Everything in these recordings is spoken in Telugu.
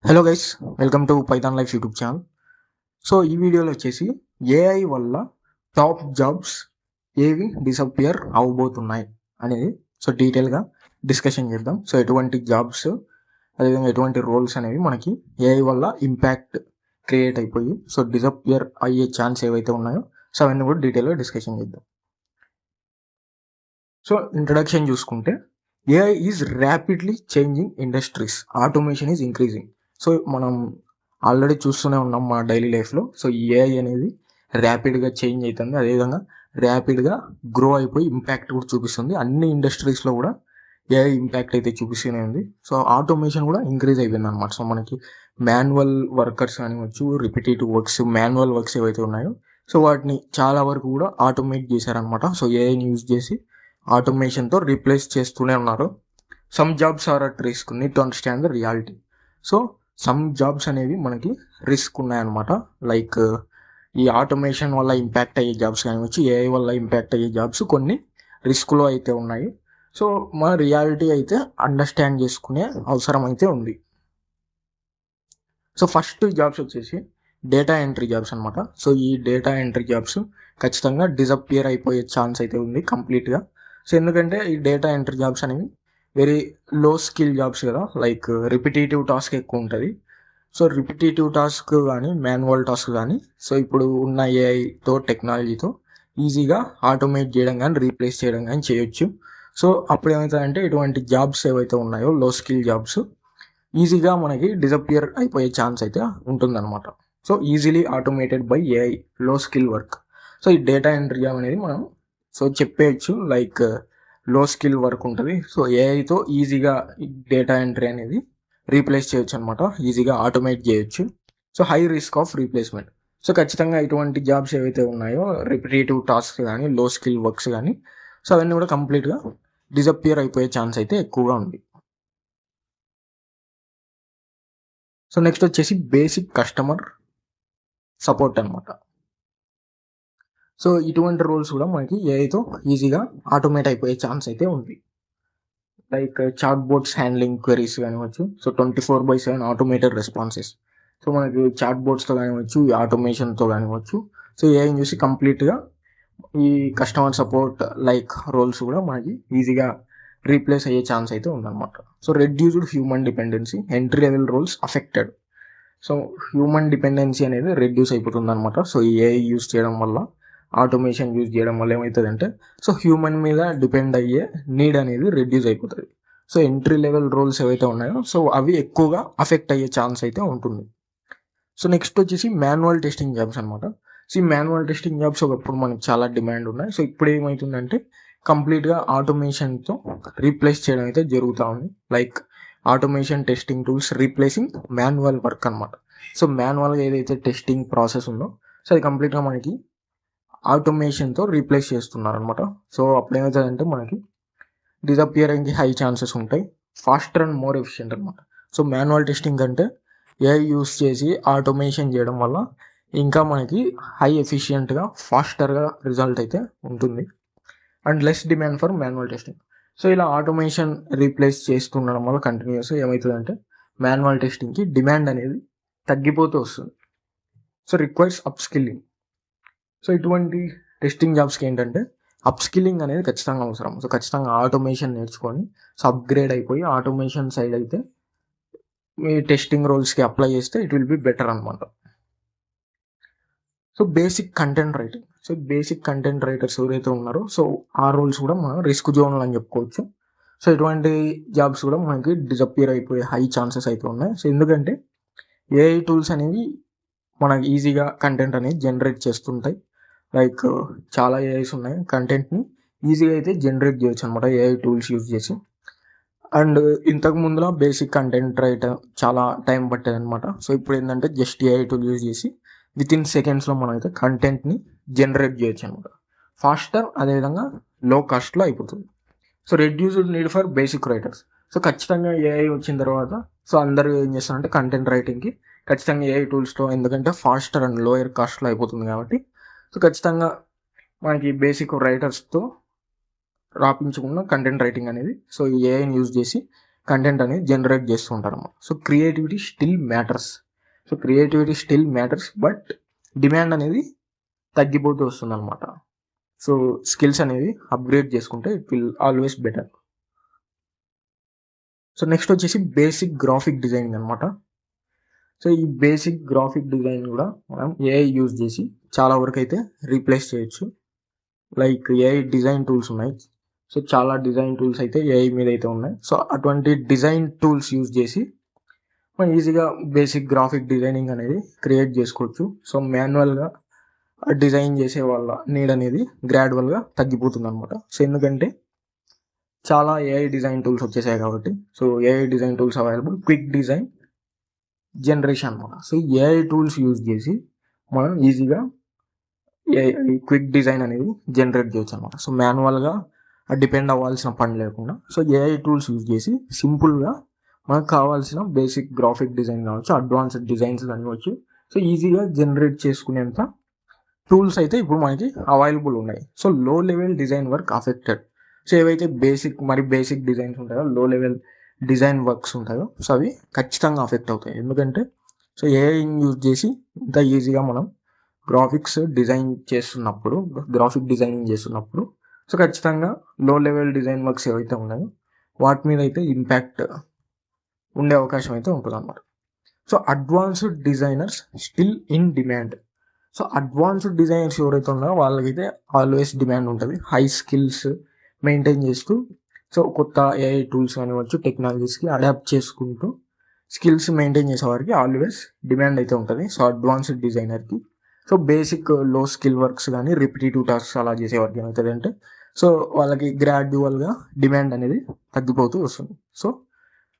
Hello guys, welcome to Python life YouTube channel. So ఈ వీడియోలో వచ్చేసి ఏఐ వల్ల టాప్ జాబ్స్ ఏవి డిసపియర్ అవబోతున్నాయి అనేది సో డీటెయిల్గా డిస్కషన్ చేద్దాం. సో ఎటువంటి జాబ్స్, అదేవిధంగా ఎటువంటి రోల్స్ అనేవి మనకి ఏఐ వల్ల ఇంపాక్ట్ క్రియేట్ అయిపోయి సో డిసపియర్ అయ్యే ఛాన్స్ ఏవైతే ఉన్నాయో సో అవన్నీ కూడా డీటెయిల్గా డిస్కషన్ చేద్దాం. సో ఇంట్రడక్షన్ చూసుకుంటే, AI is rapidly changing industries, automation is increasing. So మనం ఆల్రెడీ చూస్తూనే ఉన్నాం మా డైలీ లైఫ్లో. సో ఏఐ అనేది ర్యాపిడ్గా చేంజ్ అవుతుంది, అదేవిధంగా ర్యాపిడ్గా గ్రో అయిపోయి ఇంపాక్ట్ కూడా చూపిస్తుంది. అన్ని ఇండస్ట్రీస్లో కూడా ఏఐ ఇంపాక్ట్ అయితే చూపిస్తూనే ఉంది. సో ఆటోమేషన్ కూడా ఇంక్రీజ్ అయిపోయింది అనమాట. సో మనకి మాన్యువల్ వర్కర్స్ కానివచ్చు, రిపిటేటివ్ వర్క్స్, మాన్యువల్ వర్క్స్ ఏవైతే ఉన్నాయో సో వాటిని చాలా వరకు కూడా ఆటోమేట్ చేశారనమాట. సో ఏఐని యూజ్ చేసి ఆటోమేషన్తో రీప్లేస్ చేస్తూనే ఉన్నారు. Some jobs are at risk, need to understand the reality. So some jobs అనేవి మనకి రిస్క్ ఉన్నాయన్నమాట. లైక్ ఈ ఆటోమేషన్ వల్ల ఇంపాక్ట్ అయ్యే జాబ్స్ కానివచ్చు, ఏఐ వల్ల ఇంపాక్ట్ అయ్యే జాబ్స్ కొన్ని రిస్క్లో అయితే ఉన్నాయి. సో మన రియాలిటీ అయితే అండర్స్టాండ్ చేసుకునే అవసరం అయితే ఉంది. సో ఫస్ట్ జాబ్స్ వచ్చేసి డేటా ఎంట్రీ జాబ్స్ అనమాట. సో ఈ డేటా ఎంట్రీ జాబ్స్ ఖచ్చితంగా డిసపియర్ అయిపోయే ఛాన్స్ అయితే ఉంది కంప్లీట్గా. సో ఎందుకంటే ఈ డేటా ఎంట్రీ జాబ్స్ అనేవి వెరీ లో స్కిల్ జాబ్స్ కదా, లైక్ రిపిటేటివ్ టాస్క్ ఎక్కువ ఉంటుంది. సో రిపిటేటివ్ టాస్క్ కానీ మాన్యువల్ టాస్క్ కానీ సో ఇప్పుడు ఉన్న ఏఐతో టెక్నాలజీతో ఈజీగా ఆటోమేట్ చేయడం కానీ రీప్లేస్ చేయడం కానీ చేయొచ్చు. సో అప్పుడు ఏమవుతుందంటే ఇటువంటి జాబ్స్ ఏవైతే ఉన్నాయో లో స్కిల్ జాబ్స్ ఈజీగా మనకి డిసపియర్ అయిపోయే ఛాన్స్ అయితే ఉంటుందన్నమాట. So easily automated by AI లో స్కిల్ వర్క్. సో ఈ డేటా ఎంట్రీ జాబ్ అనేది మనం సో చెప్పేయచ్చు లైక్ లో స్కిల్ వర్క్ ఉంటుంది. సో ఏఐతో ఈజీగా డేటా ఎంట్రీ అనేది రీప్లేస్ చేయొచ్చు అనమాట, ఈజీగా ఆటోమేట్ చేయొచ్చు. So high risk of replacement. So ఖచ్చితంగా ఇటువంటి జాబ్స్ ఏవైతే ఉన్నాయో రిపిటేటివ్ టాస్క్ కానీ లో స్కిల్ వర్క్స్ కానీ సో అవన్నీ కూడా కంప్లీట్గా డిసపియర్ అయిపోయే ఛాన్స్ అయితే ఎక్కువగా ఉంది. సో నెక్స్ట్ వచ్చేసి బేసిక్ కస్టమర్ సపోర్ట్ అనమాట. సో ఇటువంటి రోల్స్ కూడా మనకి ఏఐతో ఈజీగా ఆటోమేట్ అయిపోయే ఛాన్స్ అయితే ఉంది. Like chatbots handling queries కానివచ్చు, సో 24/7 ఆటోమేటెడ్ రెస్పాన్సెస్. సో మనకి చాట్ బోట్స్తో కానివచ్చు, ఈ ఆటోమేషన్తో కానివచ్చు, సో ఏఐని చూసి కంప్లీట్గా ఈ కస్టమర్ సపోర్ట్ లైక్ రోల్స్ కూడా మనకి ఈజీగా రీప్లేస్ అయ్యే ఛాన్స్ అయితే ఉందన్నమాట. So reduced human dependency, entry level roles affected. So human dependency అనేది రెడ్యూస్ అయిపోతుంది అనమాట. సో ఏఐ యూజ్ చేయడం వల్ల, ఆటోమేషన్ యూజ్ చేయడం వల్ల ఏమవుతుందంటే సో హ్యూమన్ మీద డిపెండ్ అయ్యే నీడ్ అనేది రెడ్యూస్ అయిపోతుంది. సో ఎంట్రీ లెవెల్ రోల్స్ ఏవైతే ఉన్నాయో సో అవి ఎక్కువగా అఫెక్ట్ అయ్యే ఛాన్స్ అయితే ఉంటుంది. సో నెక్స్ట్ వచ్చేసి మాన్యువల్ టెస్టింగ్ జాబ్స్ అనమాట. సో ఈ మాన్యువల్ టెస్టింగ్ జాబ్స్ ఒకప్పుడు మనకి చాలా డిమాండ్ ఉన్నాయి. సో ఇప్పుడు ఏమవుతుందంటే కంప్లీట్గా ఆటోమేషన్తో రీప్లేస్ చేయడం అయితే జరుగుతూ ఉంది. Like automation testing tools replacing manual work అనమాట. సో మాన్యువల్గా ఏదైతే టెస్టింగ్ ప్రాసెస్ ఉందో సో అది కంప్లీట్గా మనకి ఆటోమేషన్తో రీప్లేస్ చేస్తున్నారు అనమాట. సో అప్పుడు ఏమవుతుందంటే మనకి డిసపియరింగ్కి హై ఛాన్సెస్ ఉంటాయి, ఫాస్టర్ అండ్ మోర్ ఎఫిషియెంట్ అనమాట. సో మాన్యువల్ టెస్టింగ్ కంటే ఏఐ యూస్ చేసి ఆటోమేషన్ చేయడం వల్ల ఇంకా మనకి హై ఎఫిషియెంట్గా ఫాస్టర్గా రిజల్ట్ అయితే ఉంటుంది and less demand for manual testing. So ఇలా ఆటోమేషన్ రీప్లేస్ చేస్తుండడం వల్ల కంటిన్యూస్గా ఏమవుతుందంటే మాన్యువల్ టెస్టింగ్కి డిమాండ్ అనేది తగ్గిపోతూ వస్తుంది. So requires up skilling. So ఇటువంటి టెస్టింగ్ జాబ్స్కి ఏంటంటే అప్ స్కిల్లింగ్ అనేది ఖచ్చితంగా అవసరం. సో ఖచ్చితంగా ఆటోమేషన్ నేర్చుకొని సో అప్గ్రేడ్ అయిపోయి ఆటోమేషన్ సైడ్ అయితే మీ టెస్టింగ్ రోల్స్కి అప్లై చేస్తే ఇట్ విల్ బి బెటర్ అనమాట. So basic content writing. So basic content writers ఎవరైతే ఉన్నారో సో ఆ రోల్స్ కూడా మనం రిస్క్ జోన్లు అని చెప్పుకోవచ్చు. సో ఇటువంటి జాబ్స్ కూడా మనకి డిసపియర్ అయిపోయే హై ఛాన్సెస్ అయితే ఉన్నాయి. సో ఎందుకంటే ఏఐ టూల్స్ అనేవి మనకి ఈజీగా కంటెంట్ అనేది జనరేట్ చేస్తుంటాయి. లైక్ చాలా ఏఐస్ ఉన్నాయి, కంటెంట్ని ఈజీగా అయితే జనరేట్ చేయొచ్చు అనమాట ఏఐ టూల్స్ యూజ్ చేసి. అండ్ ఇంతకు ముందులో బేసిక్ కంటెంట్ రైటర్ చాలా టైం పట్టేది అనమాట. సో ఇప్పుడు ఏంటంటే జస్ట్ ఏఐ టూల్ యూజ్ చేసి వితిన్ సెకండ్స్లో మనం అయితే కంటెంట్ని జనరేట్ చేయొచ్చు అనమాట. ఫాస్టర్, అదేవిధంగా లో కాస్ట్లో అయిపోతుంది. So reduced need for basic writers. So ఖచ్చితంగా ఏఐ వచ్చిన తర్వాత సో అందరూ ఏం చేస్తారంటే కంటెంట్ రైటింగ్కి ఖచ్చితంగా ఏఐ టూల్స్తో, ఎందుకంటే ఫాస్టర్ అండ్ లోయర్ కాస్ట్లో అయిపోతుంది కాబట్టి సో ఖచ్చితంగా మనకి బేసిక్ రైటర్స్తో రాపించుకున్న కంటెంట్ రైటింగ్ అనేది సో ఏఐని యూజ్ చేసి కంటెంట్ అనేది జనరేట్ చేస్తూ ఉంటారు అన్నమాట. So creativity still matters but demand అనేది తగ్గిపోతూ వస్తుంది అనమాట. సో స్కిల్స్ అనేవి అప్గ్రేడ్ చేసుకుంటే it will always better. So next వచ్చేసి బేసిక్ గ్రాఫిక్ డిజైనింగ్ అనమాట. సో ఈ బేసిక్ గ్రాఫిక్ డిజైన్ కూడా మనం ఏఐ యూజ్ చేసి చాలా వరకు అయితే రీప్లేస్ చేయొచ్చు. లైక్ ఏఐ డిజైన్ టూల్స్ ఉన్నాయి. సో చాలా డిజైన్ టూల్స్ అయితే ఏఐ మీద అయితే ఉన్నాయి. సో అటువంటి డిజైన్ టూల్స్ యూజ్ చేసి మనం ఈజీగా బేసిక్ గ్రాఫిక్ డిజైనింగ్ అనేది క్రియేట్ చేసుకోవచ్చు. సో మాన్యువల్గా డిజైన్ చేసే వాళ్ళ నీడ్ అనేది గ్రాడ్యువల్గా తగ్గిపోతుంది అనమాట. సో ఎందుకంటే చాలా ఏఐ డిజైన్ టూల్స్ వచ్చేసాయి కాబట్టి. So AI design tools available, quick design generation అనమాట. సో ఏఐ టూల్స్ యూజ్ చేసి మనం ఈజీగా క్విక్ డిజైన్ అనేది జనరేట్ చేయొచ్చు అనమాట. సో మాన్యువల్గా డిపెండ్ అవ్వాల్సిన పని లేకుండా సో ఏఐ టూల్స్ యూజ్ చేసి సింపుల్గా మనకు కావాల్సిన బేసిక్ గ్రాఫిక్ డిజైన్ కావచ్చు, అడ్వాన్స్డ్ డిజైన్స్ కానివచ్చు, సో ఈజీగా జనరేట్ చేసుకునేంత టూల్స్ అయితే ఇప్పుడు మనకి అవైలబుల్ ఉన్నాయి. సో లో level design work affected. So ఏవైతే బేసిక్ డిజైన్స్ ఉంటాయో, లో లెవెల్ డిజైన్ వర్క్స్ ఉంటాయో, సో అవి ఖచ్చితంగా అఫెక్ట్ అవుతాయి. ఎందుకంటే సో ఏఐ యూజ్ చేసి ఇంత ఈజీగా మనం గ్రాఫిక్ డిజైనింగ్ చేస్తున్నప్పుడు సో ఖచ్చితంగా లో లెవెల్ డిజైన్ వర్క్స్ ఏవైతే ఉన్నాయో వాటి మీద అయితే ఇంపాక్ట్ ఉండే అవకాశం అయితే ఉంటుంది అన్నమాట. So advanced designers still in demand. So advanced designers ఎవరైతే ఉన్నారో వాళ్ళకైతే ఆల్వేస్ డిమాండ్ ఉంటుంది. హై స్కిల్స్ మెయింటైన్ చేస్తూ సో కొత్త ఏఐ టూల్స్ కానివచ్చు, టెక్నాలజీస్కి అడాప్ట్ చేసుకుంటూ స్కిల్స్ మెయింటైన్ చేసే వారికి ఆల్వేస్ డిమాండ్ అయితే ఉంటుంది. సో అడ్వాన్స్డ్ డిజైనర్కి సో బేసిక్ లో స్కిల్ వర్క్స్ కానీ రిపిటేటివ్ టాస్క్స్ అలా చేసేవారికి ఏమవుతుంది అంటే సో వాళ్ళకి గ్రాడ్యువల్గా డిమాండ్ అనేది తగ్గిపోతూ వస్తుంది. సో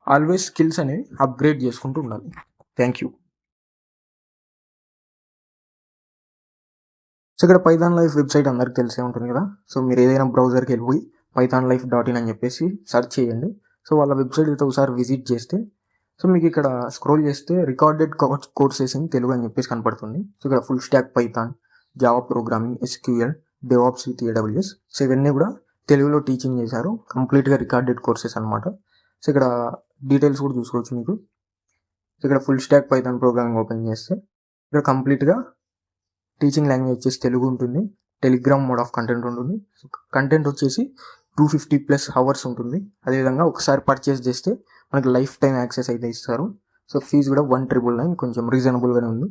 ఆల్వేస్ స్కిల్స్ అనేవి అప్గ్రేడ్ చేసుకుంటూ ఉండాలి. Thank you. సో ఇక్కడ పైథాన్ లైఫ్ వెబ్సైట్ అందరికి తెలిసే ఉంటుంది కదా. సో మీరు ఏదైనా బ్రౌజర్కి వెళ్ళిపోయి pythonlife.in అని చెప్పేసి సెర్చ్ చేయండి. సో వాళ్ళ వెబ్సైట్ అయితే ఒకసారి విజిట్ చేస్తే సో మీకు ఇక్కడ స్క్రోల్ చేస్తే రికార్డెడ్ కోర్సెస్ ఇన్ తెలుగు అని చెప్పేసి కనపడుతుంది. సో ఇక్కడ full stack Python, Java programming, SQL, DevOps with AWS. So ఇవన్నీ కూడా తెలుగులో టీచింగ్ చేశారు. కంప్లీట్గా రికార్డెడ్ కోర్సెస్ అనమాట. సో ఇక్కడ డీటెయిల్స్ కూడా చూసుకోవచ్చు మీకు. సో ఇక్కడ full stack Python programming open చేస్తే ఇక్కడ కంప్లీట్గా టీచింగ్ లాంగ్వేజ్ వచ్చేసి తెలుగు ఉంటుంది. టెలిగ్రామ్ మోడ్ ఆఫ్ కంటెంట్ ఉంటుంది. కంటెంట్ వచ్చేసి 250+ అవర్స్ ఉంటుంది. అదేవిధంగా ఒకసారి పర్చేస్ చేస్తే మనకి లైఫ్ టైం యాక్సెస్ అయితే ఇస్తారు. సో ఫీజు కూడా 1,999, కొంచెం రీజనబుల్గానే ఉంది.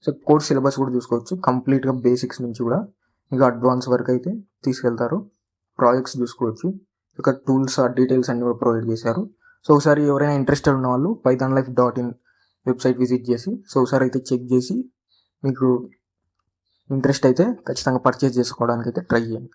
సో కోర్స్ సిలబస్ కూడా చూసుకోవచ్చు. కంప్లీట్గా బేసిక్స్ నుంచి కూడా ఇంకా అడ్వాన్స్ వరకు అయితే తీసుకెళ్తారు. ప్రాజెక్ట్స్ చూసుకోవచ్చు. ఇక్కడ టూల్స్ డీటెయిల్స్ అన్ని కూడా ప్రొవైడ్ చేశారు. సో ఒకసారి ఎవరైనా ఇంట్రెస్టెడ్ ఉన్న వాళ్ళు pythonlife.in వెబ్సైట్ విజిట్ చేసి సో ఒకసారి అయితే చెక్ చేసి మీకు ఇంట్రెస్ట్ అయితే ఖచ్చితంగా పర్చేస్ చేసుకోవడానికి అయితే ట్రై చేయండి.